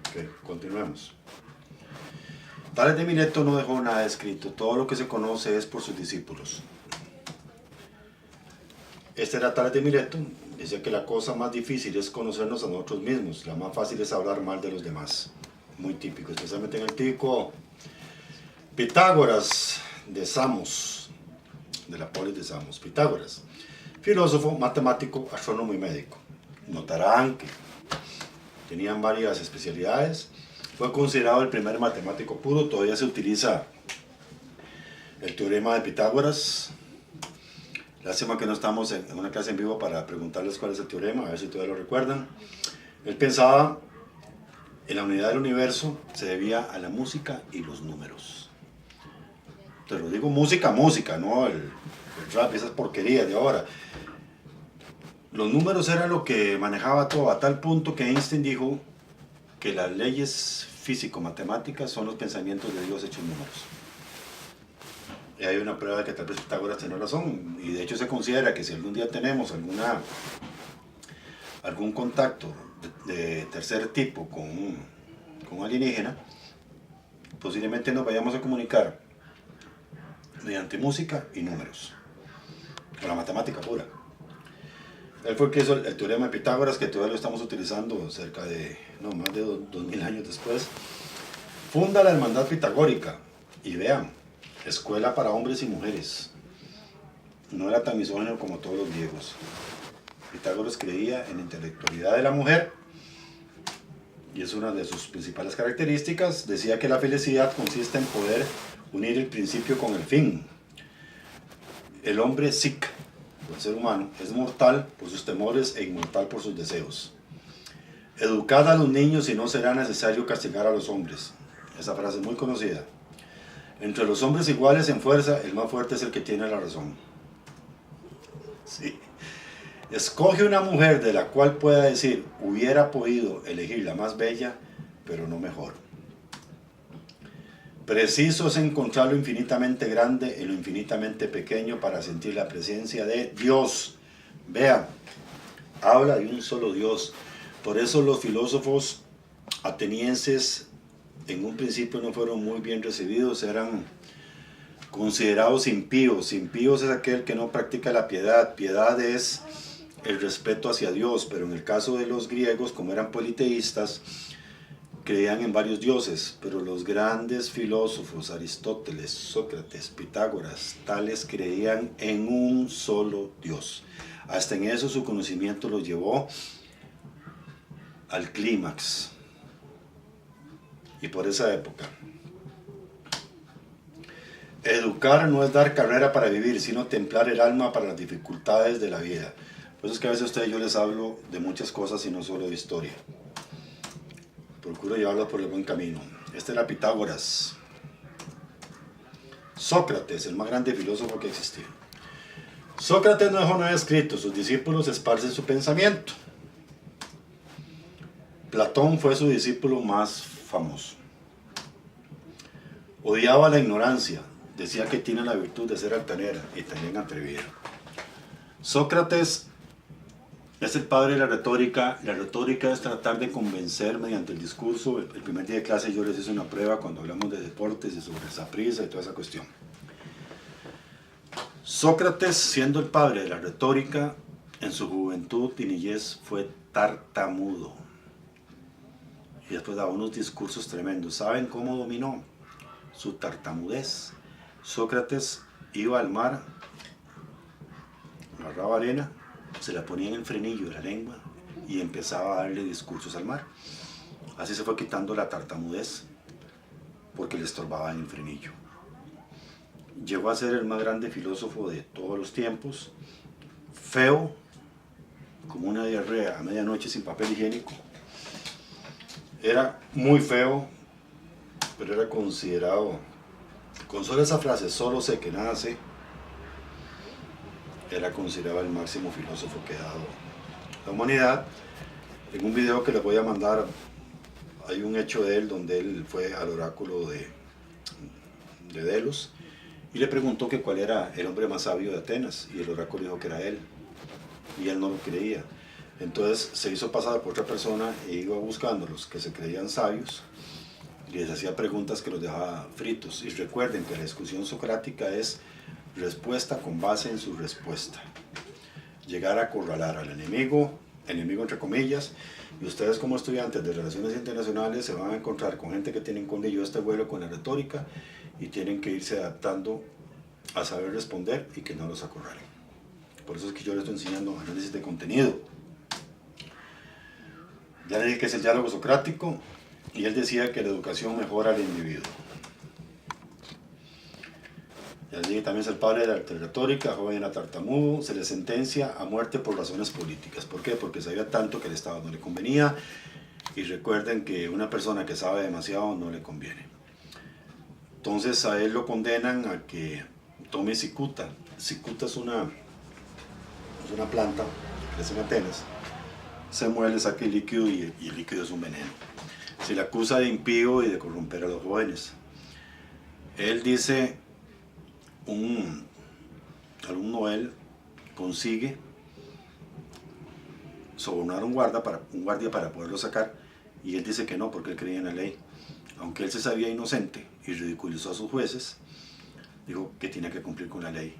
Ok, continuemos. Tales de Mileto no dejó nada escrito, todo lo que se conoce es por sus discípulos. Este era Tales de Mileto, decía que la cosa más difícil es conocernos a nosotros mismos, la más fácil es hablar mal de los demás. Muy típico, especialmente en el típico Pitágoras de Samos, de la polis de Samos. Pitágoras, filósofo, matemático, astrónomo y médico. Notarán que tenían varias especialidades. Fue considerado el primer matemático puro. Todavía se utiliza el teorema de Pitágoras. Lástima que no estamos en una clase en vivo para preguntarles cuál es el teorema, a ver si todavía lo recuerdan. Él pensaba en la unidad del universo, se debía a la música y los números. Te lo digo música, no el rap, esas porquerías de ahora. Los números eran lo que manejaba todo, a tal punto que Einstein dijo que las leyes físico-matemáticas son los pensamientos de Dios hechos números. Y hay una prueba de que tal vez Pitágoras tiene razón, y de hecho se considera que si algún día tenemos algún contacto de tercer tipo con alienígena, posiblemente nos vayamos a comunicar mediante música y números, con la matemática pura. Él fue el que hizo el teorema de Pitágoras, que todavía lo estamos utilizando cerca de, más de 2000 años después. Funda la Hermandad Pitagórica, y vean, escuela para hombres y mujeres. No era tan misógino como todos los griegos. Pitágoras creía en la intelectualidad de la mujer, y es una de sus principales características. Decía que la felicidad consiste en poder unir el principio con el fin. El hombre psic, el ser humano, es mortal por sus temores e inmortal por sus deseos. Educad a los niños y no será necesario castigar a los hombres. Esa frase es muy conocida. Entre los hombres iguales en fuerza, el más fuerte es el que tiene la razón. Sí. Escoge una mujer de la cual pueda decir, hubiera podido elegir la más bella, pero no mejor. Preciso es encontrar lo infinitamente grande en lo infinitamente pequeño para sentir la presencia de Dios. Vean, habla de un solo Dios. Por eso los filósofos atenienses en un principio no fueron muy bien recibidos, eran considerados impíos. Impíos es aquel que no practica la piedad. Piedad es el respeto hacia Dios, pero en el caso de los griegos, como eran politeístas, creían en varios dioses, pero los grandes filósofos, Aristóteles, Sócrates, Pitágoras, tales creían en un solo Dios. Hasta en eso su conocimiento los llevó al clímax. Y por esa época, educar no es dar carrera para vivir, sino templar el alma para las dificultades de la vida. Por eso es que a veces a ustedes yo les hablo de muchas cosas y no solo de historia. Procuro llevarlos por el buen camino. Este era Pitágoras. Sócrates, el más grande filósofo que existió. Sócrates no dejó nada escrito, sus discípulos esparcen su pensamiento. Platón fue su discípulo más famoso. Odiaba la ignorancia, decía que tiene la virtud de ser altanera y también atrevida. Sócrates es el padre de la retórica. La retórica es tratar de convencer mediante el discurso. El primer día de clase yo les hice una prueba cuando hablamos de deportes y sobre Saprissa y toda esa cuestión. Sócrates, siendo el padre de la retórica, en su juventud y niñez fue tartamudo. Y después daba unos discursos tremendos. ¿Saben cómo dominó su tartamudez? Sócrates iba al mar, agarraba arena, se la ponía en el frenillo de la lengua y empezaba a darle discursos al mar. Así se fue quitando la tartamudez porque le estorbaba en el frenillo. Llegó a ser el más grande filósofo de todos los tiempos, feo, como una diarrea a medianoche sin papel higiénico. Era muy feo, pero era considerado, con solo esa frase, solo sé que nada sé, era considerado el máximo filósofo que ha dado la humanidad. En un video que les voy a mandar hay un hecho de él donde él fue al oráculo de Delos y le preguntó que cuál era el hombre más sabio de Atenas, y el oráculo dijo que era él, y él no lo creía. Entonces se hizo pasar por otra persona e iba buscando a los que se creían sabios y les hacía preguntas que los dejaba fritos. Y recuerden que la discusión socrática es respuesta con base en su respuesta. Llegar a acorralar al enemigo entre comillas, y ustedes como estudiantes de Relaciones Internacionales se van a encontrar con gente que tienen con ello este vuelo con la retórica y tienen que irse adaptando a saber responder y que no los acorralen. Por eso es que yo les estoy enseñando análisis de contenido. Ya le dije que es el diálogo socrático y él decía que la educación mejora al individuo. Ya les dije también es el padre de la retórica, joven era tartamudo, se le sentencia a muerte por razones políticas. ¿Por qué? Porque sabía tanto que el Estado no le convenía y recuerden que una persona que sabe demasiado no le conviene. Entonces a él lo condenan a que tome cicuta. Cicuta es una planta que crece en Atenas. Se muele, saca el líquido y el líquido es un veneno. Se le acusa de impío y de corromper a los jóvenes. Él dice, un alumno de él consigue sobornar a un guardia para poderlo sacar y él dice que no porque él creía en la ley. Aunque él se sabía inocente y ridiculizó a sus jueces, dijo que tenía que cumplir con la ley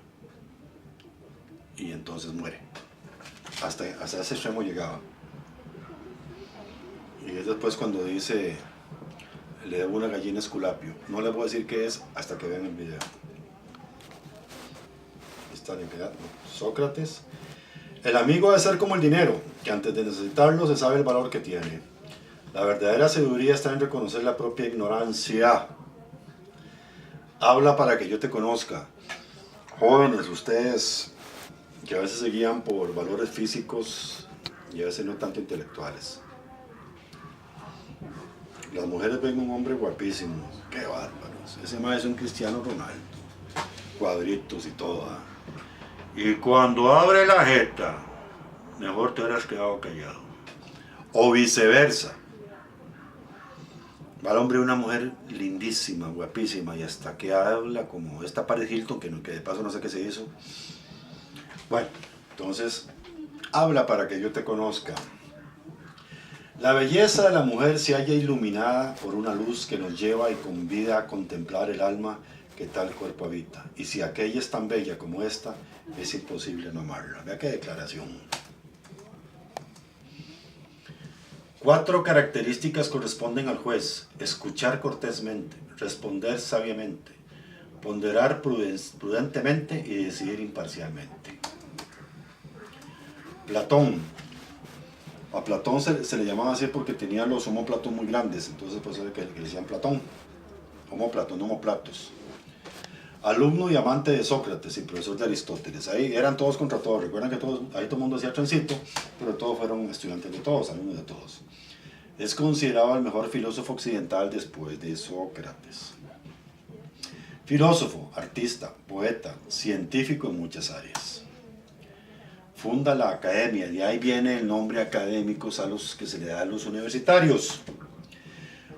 y entonces muere. Hasta ese extremo llegaba. Y es después cuando dice, le debo una gallina a Esculapio. No les voy a decir qué es hasta que vean el video. Está bien, Sócrates. El amigo debe ser como el dinero, que antes de necesitarlo se sabe el valor que tiene. La verdadera sabiduría está en reconocer la propia ignorancia. Habla para que yo te conozca. Jóvenes, ustedes que a veces se guían por valores físicos y a veces no tanto intelectuales. Las mujeres ven un hombre guapísimo, qué bárbaros. Ese man es un Cristiano Ronaldo, cuadritos y todo. Y cuando abre la jeta, mejor te hubieras quedado callado. O viceversa. Va el hombre y una mujer lindísima, guapísima, y hasta que habla como esta Paris Hilton, que de paso no sé qué se hizo. Bueno, entonces, habla para que yo te conozca. La belleza de la mujer se halla iluminada por una luz que nos lleva y convida a contemplar el alma que tal cuerpo habita. Y si aquella es tan bella como esta, es imposible no amarla. Vea qué declaración. 4 características corresponden al juez: escuchar cortésmente, responder sabiamente, ponderar prudentemente y decidir imparcialmente. Platón. A Platón se le llamaba así porque tenía los homóplatos muy grandes, entonces por eso que le decían Platón. Homóplatos, homóplatos. Alumno y amante de Sócrates y profesor de Aristóteles. Ahí eran todos contra todos. Recuerdan que ahí todo el mundo hacía trencito, pero todos fueron estudiantes de todos, alumnos de todos. Es considerado el mejor filósofo occidental después de Sócrates. Filósofo, artista, poeta, científico en muchas áreas. Funda la academia, de ahí viene el nombre académicos a los que se le da a los universitarios.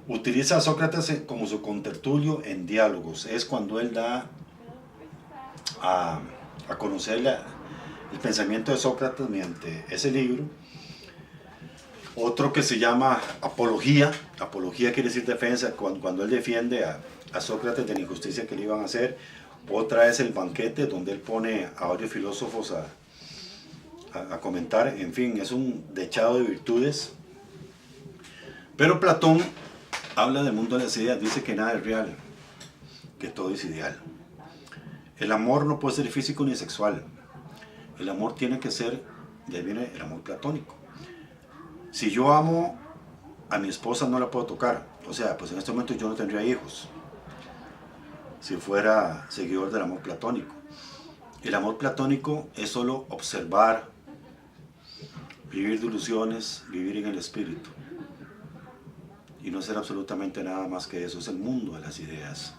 Utiliza a Sócrates como su contertulio en diálogos. Es cuando él da a conocer el pensamiento de Sócrates mediante ese libro. Otro que se llama Apología. Apología quiere decir defensa, cuando él defiende a Sócrates de la injusticia que le iban a hacer. Otra es El banquete, donde él pone a varios filósofos a comentar. En fin, es un dechado de virtudes. Pero Platón habla del mundo de las ideas, dice que nada es real, que todo es ideal. El amor no puede ser físico ni sexual. El amor tiene que ser, de ahí viene el amor platónico. Si yo amo a mi esposa no la puedo tocar, o sea, pues en este momento yo no tendría hijos, si fuera seguidor del amor platónico. El amor platónico es solo observar, vivir de ilusiones, vivir en el espíritu. Y no ser absolutamente nada más que eso, es el mundo de las ideas.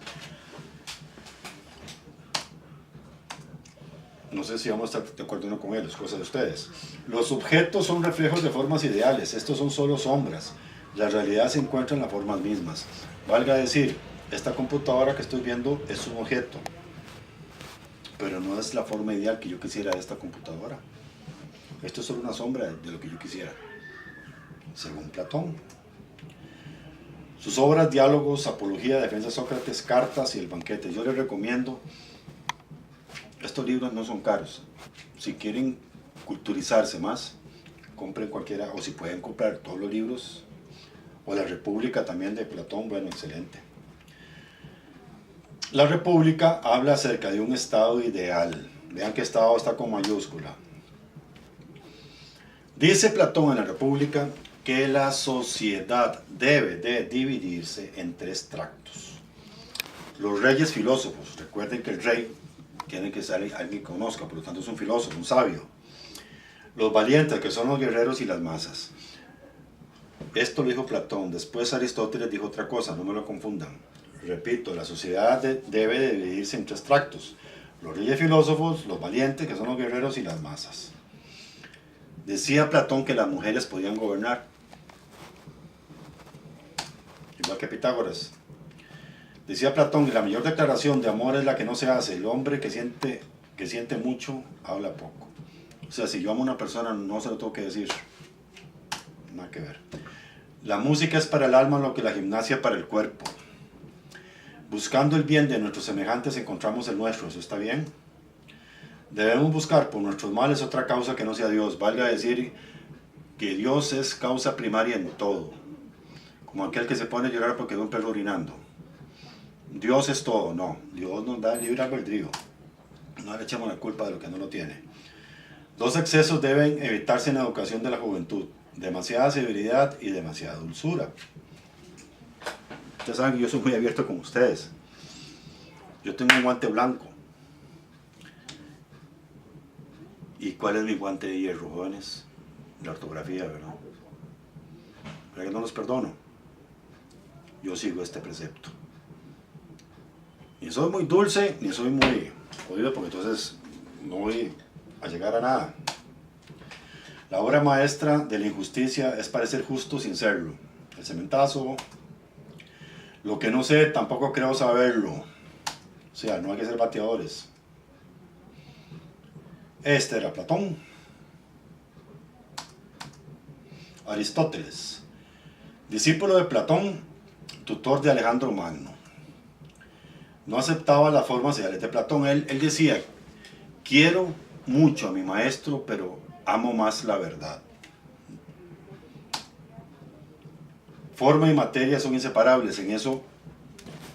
No sé si vamos a estar de acuerdo uno con él, es cosa de ustedes. Los objetos son reflejos de formas ideales, estos son solo sombras. La realidad se encuentra en las formas mismas. Valga decir, esta computadora que estoy viendo es un objeto, pero no es la forma ideal que yo quisiera de esta computadora. Esto es solo una sombra de lo que yo quisiera, según Platón. Sus obras, Diálogos, Apología, Defensa de Sócrates, Cartas y El Banquete. Yo les recomiendo, estos libros no son caros. Si quieren culturizarse más, compren cualquiera, o si pueden comprar todos los libros, o La República también de Platón, bueno, excelente. La República habla acerca de un estado ideal. Vean que estado está con mayúscula. Dice Platón en La República que la sociedad debe de dividirse en 3 tractos. Los reyes filósofos, recuerden que el rey tiene que ser alguien que conozca, por lo tanto es un filósofo, un sabio. Los valientes, que son los guerreros, y las masas. Esto lo dijo Platón. Después Aristóteles dijo otra cosa, no me lo confundan. Repito, la sociedad debe de dividirse en 3 tractos. Los reyes filósofos, los valientes, que son los guerreros, y las masas. Decía Platón que las mujeres podían gobernar, igual que Pitágoras. Decía Platón que la mayor declaración de amor es la que no se hace. El hombre que siente mucho, habla poco. O sea, si yo amo a una persona, no se lo tengo que decir. Nada que ver. La música es para el alma lo que la gimnasia para el cuerpo. Buscando el bien de nuestros semejantes encontramos el nuestro. ¿Eso está bien? Debemos buscar por nuestros males otra causa que no sea Dios. Valga decir que Dios es causa primaria en todo. Como aquel que se pone a llorar porque ve un perro orinando. Dios es todo. No, Dios nos da el libre albedrío. No le echemos la culpa de lo que no lo tiene. 2 excesos deben evitarse en la educación de la juventud. Demasiada severidad y demasiada dulzura. Ustedes saben que yo soy muy abierto con ustedes. Yo tengo un guante blanco. ¿Y cuál es mi guante de hierro, jóvenes? La ortografía, ¿verdad? ¿Para que no los perdono? Yo sigo este precepto. Ni soy muy dulce, ni soy muy jodido, porque entonces no voy a llegar a nada. La obra maestra de la injusticia es parecer justo sin serlo. El cementazo. Lo que no sé, tampoco creo saberlo. O sea, no hay que ser bateadores. Este era Platón. Aristóteles, discípulo de Platón, tutor de Alejandro Magno. No aceptaba las formas ideales de Platón. Él decía, quiero mucho a mi maestro, pero amo más la verdad. Forma y materia son inseparables. En eso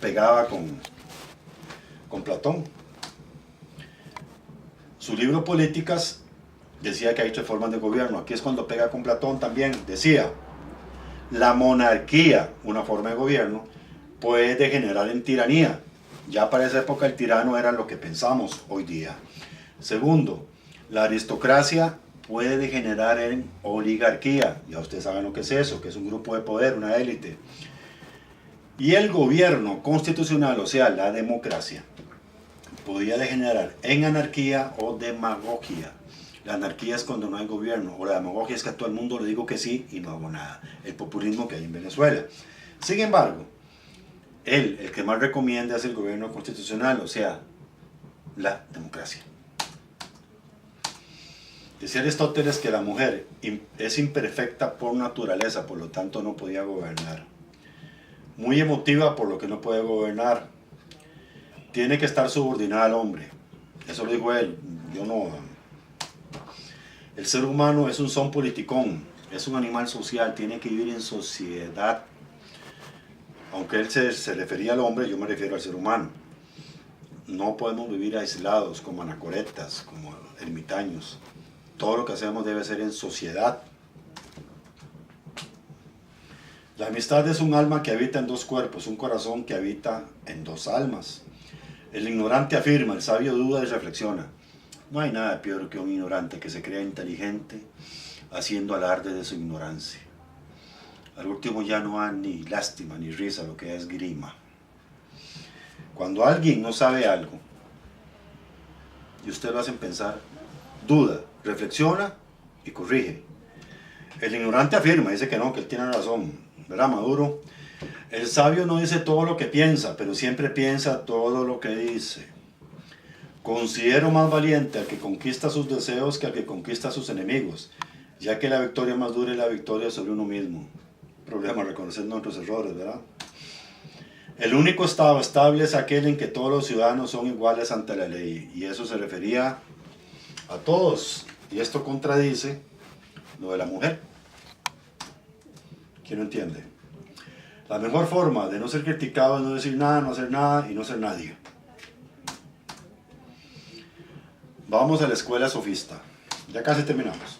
pegaba con Platón. Su libro Políticas decía que hay 3 formas de gobierno. Aquí es cuando pega con Platón también. Decía, la monarquía, una forma de gobierno, puede degenerar en tiranía. Ya para esa época el tirano era lo que pensamos hoy día. Segundo, la aristocracia puede degenerar en oligarquía. Ya ustedes saben lo que es eso, que es un grupo de poder, una élite. Y el gobierno constitucional, o sea, la democracia, podía degenerar en anarquía o demagogia. La anarquía es cuando no hay gobierno, o la demagogia es que a todo el mundo le digo que sí y no hago nada. El populismo que hay en Venezuela. Sin embargo, el que más recomienda es el gobierno constitucional, o sea, la democracia. Decía Aristóteles que la mujer es imperfecta por naturaleza, por lo tanto no podía gobernar. Muy emotiva, por lo que no puede gobernar. Tiene que estar subordinada al hombre. Eso lo dijo él, yo no. El ser humano es un son politicón, es un animal social, tiene que vivir en sociedad. Aunque él se refería al hombre, yo me refiero al ser humano. No podemos vivir aislados, como anacoretas, como ermitaños. Todo lo que hacemos debe ser en sociedad. La amistad es un alma que habita en 2 cuerpos, un corazón que habita en 2 almas. El ignorante afirma, el sabio duda y reflexiona. No hay nada peor que un ignorante que se crea inteligente haciendo alarde de su ignorancia. Al último ya no hay ni lástima ni risa, lo que es grima. Cuando alguien no sabe algo y usted lo hacen pensar, duda, reflexiona y corrige. El ignorante afirma, dice que no, que él tiene razón, ¿verdad, Maduro? El sabio no dice todo lo que piensa, pero siempre piensa todo lo que dice. Considero más valiente al que conquista sus deseos que al que conquista a sus enemigos, ya que la victoria más dura es la victoria sobre uno mismo. Problema, reconocer nuestros errores, ¿verdad? El único estado estable es aquel en que todos los ciudadanos son iguales ante la ley, y eso se refería a todos, y esto contradice lo de la mujer. ¿Quién lo entiende? La mejor forma de no ser criticado es no decir nada, no hacer nada y no ser nadie. Vamos a la escuela sofista. Ya casi terminamos.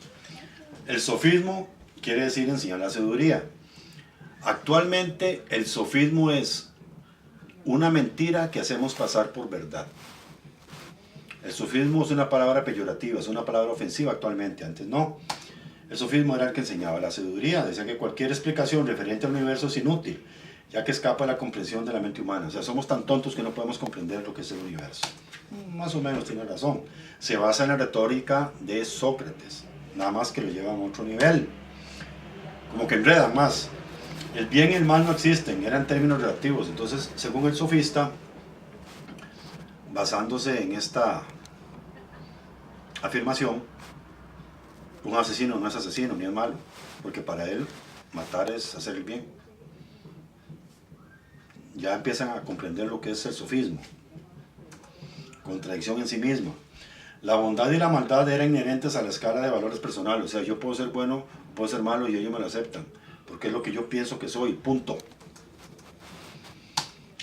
El sofismo quiere decir enseñar la sabiduría. Actualmente el sofismo es una mentira que hacemos pasar por verdad. El sofismo es una palabra peyorativa, es una palabra ofensiva actualmente, antes no. El sofismo era el que enseñaba la sabiduría, decía que cualquier explicación referente al universo es inútil, ya que escapa de la comprensión de la mente humana. O sea, somos tan tontos que no podemos comprender lo que es el universo. Más o menos tiene razón. Se basa en la retórica de Sócrates, nada más que lo llevan a otro nivel. Como que enredan más. El bien y el mal no existen, eran términos relativos. Entonces, según el sofista, basándose en esta afirmación, un asesino no es asesino ni es malo, porque para él matar es hacer el bien. Ya empiezan a comprender lo que es el sofismo. Contradicción en sí misma. La bondad y la maldad eran inherentes a la escala de valores personales. O sea, yo puedo ser bueno, puedo ser malo y ellos me lo aceptan, porque es lo que yo pienso que soy, punto.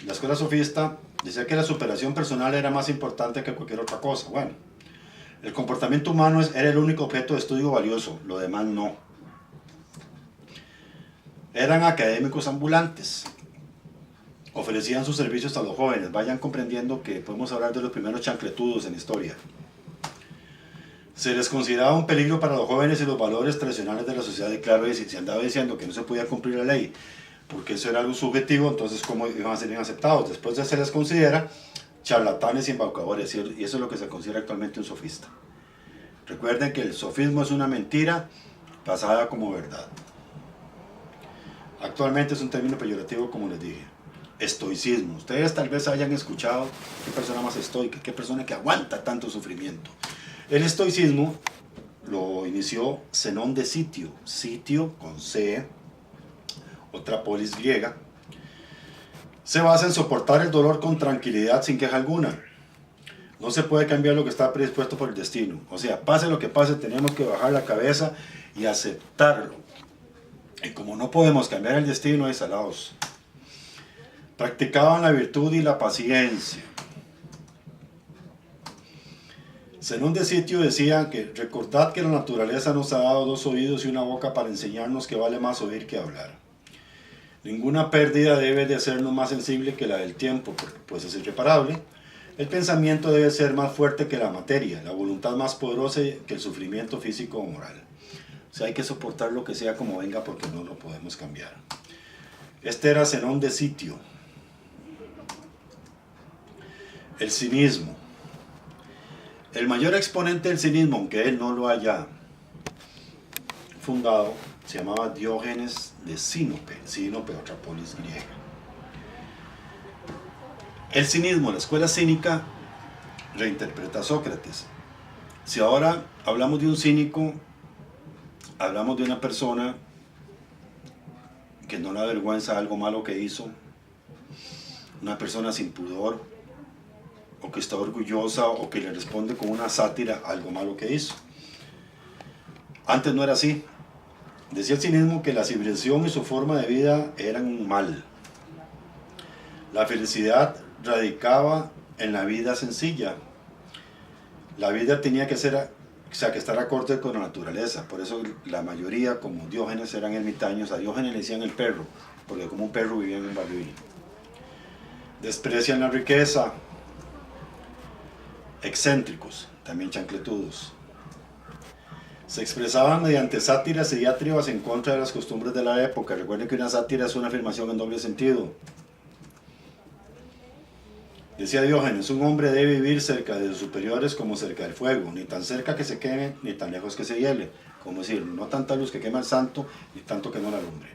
La escuela sofista decía que la superación personal era más importante que cualquier otra cosa. Bueno, el comportamiento humano era el único objeto de estudio valioso, lo demás no. Eran académicos ambulantes. Ofrecían sus servicios a los jóvenes. Vayan comprendiendo que podemos hablar de los primeros chancletudos en la historia. Se les consideraba un peligro para los jóvenes y los valores tradicionales de la sociedad. Y claro, si se andaba diciendo que no se podía cumplir la ley, porque eso era algo subjetivo, entonces ¿cómo iban a ser bien aceptados? Después se les considera charlatanes y embaucadores, y eso es lo que se considera actualmente un sofista. Recuerden que el sofismo es una mentira pasada como verdad. Actualmente es un término peyorativo, como les dije. Estoicismo. Ustedes tal vez hayan escuchado qué persona más estoica, qué persona que aguanta tanto sufrimiento. El estoicismo lo inició Zenón de Sitio, Sitio con C, otra polis griega. Se basa en soportar el dolor con tranquilidad sin queja alguna. No se puede cambiar lo que está predispuesto por el destino. O sea, pase lo que pase, tenemos que bajar la cabeza y aceptarlo. Y como no podemos cambiar el destino, hay salados. Practicaban la virtud y la paciencia. Zenón de Sitio decía que recordad que la naturaleza nos ha dado 2 oídos y una boca para enseñarnos que vale más oír que hablar. Ninguna pérdida debe de hacernos más sensible que la del tiempo, pues es irreparable. El pensamiento debe ser más fuerte que la materia, la voluntad más poderosa que el sufrimiento físico o moral. O sea, hay que soportar lo que sea como venga porque no lo podemos cambiar. Este era Zenón de Sitio. El cinismo. El mayor exponente del cinismo, aunque él no lo haya fundado, se llamaba Diógenes de Sinope. Sinope, otra polis griega. El cinismo, la escuela cínica, reinterpreta a Sócrates. Si ahora hablamos de un cínico, hablamos de una persona que no le avergüenza algo malo que hizo, una persona sin pudor, o que está orgullosa, o que le responde con una sátira a algo malo que hizo. Antes no era así. Decía el cinismo que la civilización y su forma de vida eran un mal. La felicidad radicaba en la vida sencilla. La vida tenía que ser, que estar acorde con la naturaleza. Por eso la mayoría, como Diógenes, eran ermitaños. A Diógenes le decían el perro, porque como un perro vivía en un barril. Desprecian la riqueza. Excéntricos, también chancletudos. Se expresaban mediante sátiras y diatribas en contra de las costumbres de la época. Recuerden que una sátira es una afirmación en doble sentido. Decía Diógenes, un hombre debe vivir cerca de sus superiores como cerca del fuego, ni tan cerca que se queme, ni tan lejos que se hiele. Como decir, no tanta luz que quema el santo, ni tanto que no la alumbre.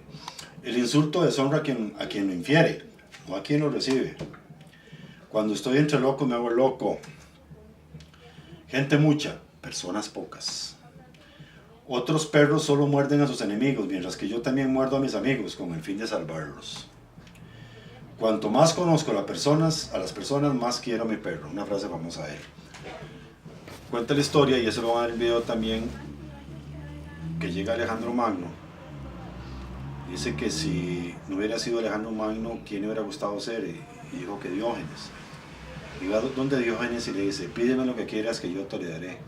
El insulto deshonra a quien lo infiere, no a quien lo recibe. Cuando estoy entre locos me hago loco. Gente mucha, personas pocas. Otros perros solo muerden a sus enemigos, mientras que yo también muerdo a mis amigos con el fin de salvarlos. Cuanto más conozco a las personas, más quiero a mi perro. Una frase famosa de él. Cuenta la historia, y eso lo van a ver en el video también, que llega Alejandro Magno. Dice que si no hubiera sido Alejandro Magno, ¿quién le hubiera gustado ser? Y dijo que Diógenes. Y va donde Diógenes y le dice, pídeme lo que quieras que yo te lo daré.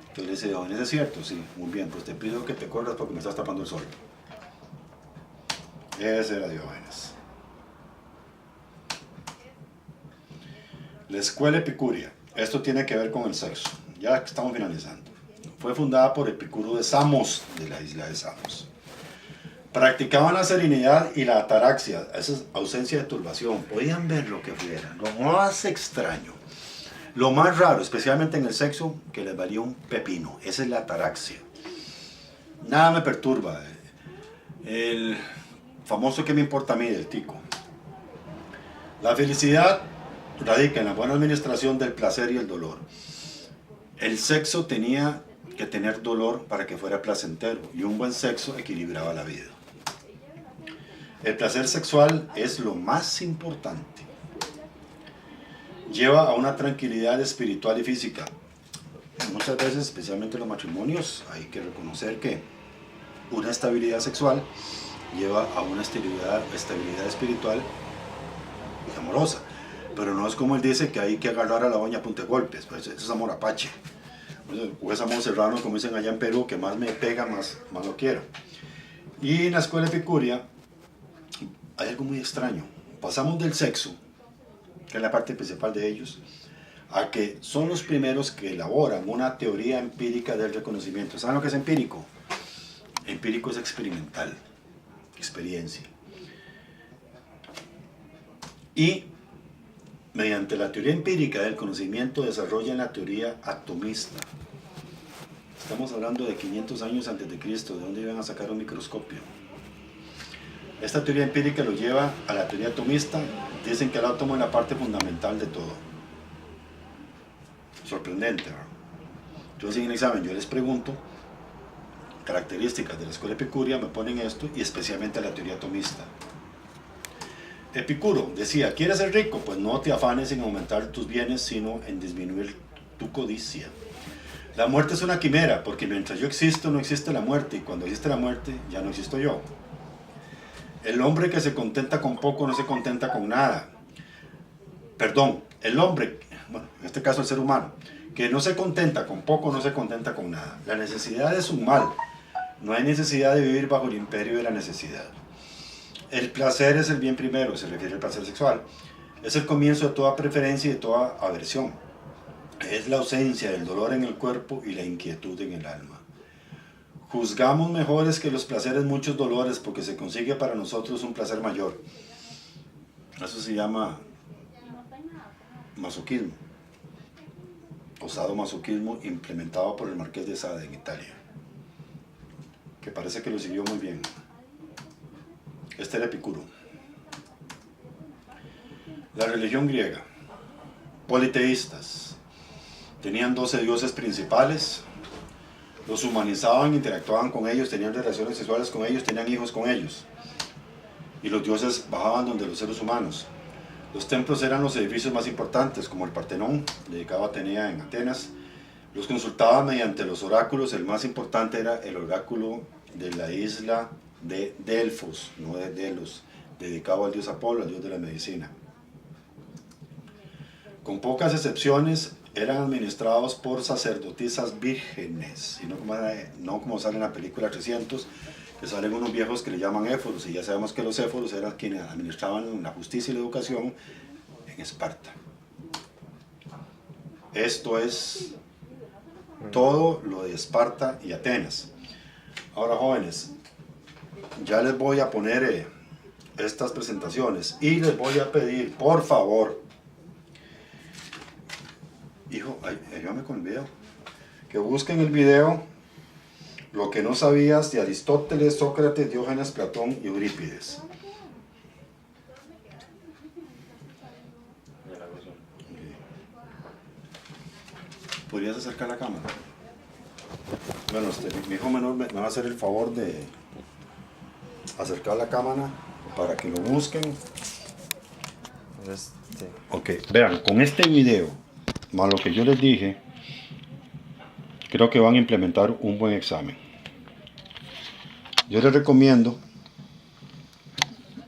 Entonces le dice Diógenes, ¿es cierto? Sí, muy bien, pues te pido que te corras porque me estás tapando el sol. Ese era Diógenes. La escuela epicuria. Esto tiene que ver con el sexo. Ya estamos finalizando. Fue fundada por Epicuro de Samos, de la isla de Samos. Practicaban la serenidad y la ataraxia, esa es ausencia de turbación. Podían ver lo que fuera, lo más extraño, lo más raro, especialmente en el sexo, que les valía un pepino. Esa es la ataraxia. Nada me perturba. El famoso que me importa a mí, del tico. La felicidad radica en la buena administración del placer y el dolor. El sexo tenía que tener dolor para que fuera placentero, y un buen sexo equilibraba la vida. El placer sexual es lo más importante. Lleva a una tranquilidad espiritual y física. Muchas veces, especialmente en los matrimonios, hay que reconocer que una estabilidad sexual lleva a una estabilidad espiritual y amorosa. Pero no es como él dice, que hay que agarrar a la doña a punta de golpes. Pues eso es amor apache. O es amor serrano, como dicen allá en Perú, que más me pega, más lo quiero. Y en la escuela epicuria hay algo muy extraño. Pasamos del sexo, que es la parte principal de ellos, a que son los primeros que elaboran una teoría empírica del reconocimiento. ¿Saben lo que es empírico? Empírico es experimental, experiencia. Y mediante la teoría empírica del conocimiento desarrollan la teoría atomista. Estamos hablando de 500 años antes de Cristo, de dónde iban a sacar un microscopio. Esta teoría empírica lo lleva a la teoría atomista. Dicen que el átomo es la parte fundamental de todo. Sorprendente, ¿verdad? Entonces en el examen yo les pregunto características de la escuela epicuria, me ponen esto, y especialmente la teoría atomista. Epicuro decía, ¿quieres ser rico? Pues no te afanes en aumentar tus bienes, sino en disminuir tu codicia. La muerte es una quimera, porque mientras yo existo, no existe la muerte, y cuando existe la muerte, ya no existo yo. El hombre que se contenta con poco, no se contenta con nada. Perdón, el hombre, bueno, en este caso el ser humano, que no se contenta con poco, no se contenta con nada. La necesidad es un mal. No hay necesidad de vivir bajo el imperio de la necesidad. El placer es el bien primero, se refiere al placer sexual. Es el comienzo de toda preferencia y de toda aversión. Es la ausencia del dolor en el cuerpo y la inquietud en el alma. Juzgamos mejores que los placeres muchos dolores, porque se consigue para nosotros un placer mayor. Eso se llama masoquismo, o sadomasoquismo, implementado por el Marqués de Sade en Italia, que parece que lo siguió muy bien. Este era Epicuro. La religión griega, politeístas, tenían 12 dioses principales, los humanizaban, interactuaban con ellos, tenían relaciones sexuales con ellos, tenían hijos con ellos, y los dioses bajaban donde los seres humanos. Los templos eran los edificios más importantes, como el Partenón, dedicado a Atenea en Atenas. Los consultaban mediante los oráculos. El más importante era el oráculo de la isla de Delfos, no de Delos, dedicado al dios Apolo, al dios de la medicina. Con pocas excepciones, eran administrados por sacerdotisas vírgenes, y no como sale en la película 300, que salen unos viejos que le llaman éforos, y ya sabemos que los éforos eran quienes administraban la justicia y la educación en Esparta. Esto es todo lo de Esparta y Atenas. Ahora, jóvenes, ya les voy a poner estas presentaciones, y les voy a pedir, por favor, hijo, ayúdame con el video, que busquen el video Lo que no sabías de Aristóteles, Sócrates, Diógenes, Platón y Eurípides. ¿Podrías acercar la cámara? Bueno, mi hijo menor me va a hacer el favor de acercar la cámara para que lo busquen. Ok, vean, con este video, más lo que yo les dije, creo que van a implementar un buen examen. Yo les recomiendo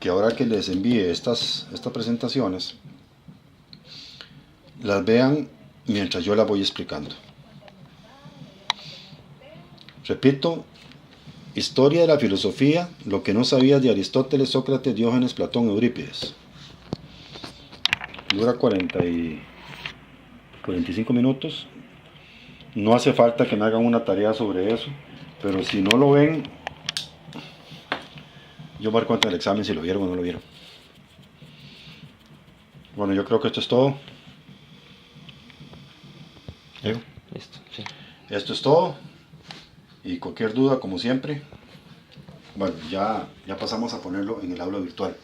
que ahora que les envíe estas presentaciones, las vean mientras yo las voy explicando. Repito, historia de la filosofía, lo que no sabías de Aristóteles, Sócrates, Diógenes, Platón, Eurípides. Dura 45 minutos. No hace falta que me hagan una tarea sobre eso, pero si no lo ven, yo marco ante el examen si lo vieron o no lo vieron. Bueno, yo creo que esto es todo. ¿Diego? Listo, sí. Esto es todo. Y cualquier duda, como siempre, bueno, ya pasamos a ponerlo en el aula virtual.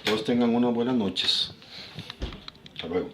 Todos tengan unas buenas noches. Hasta luego.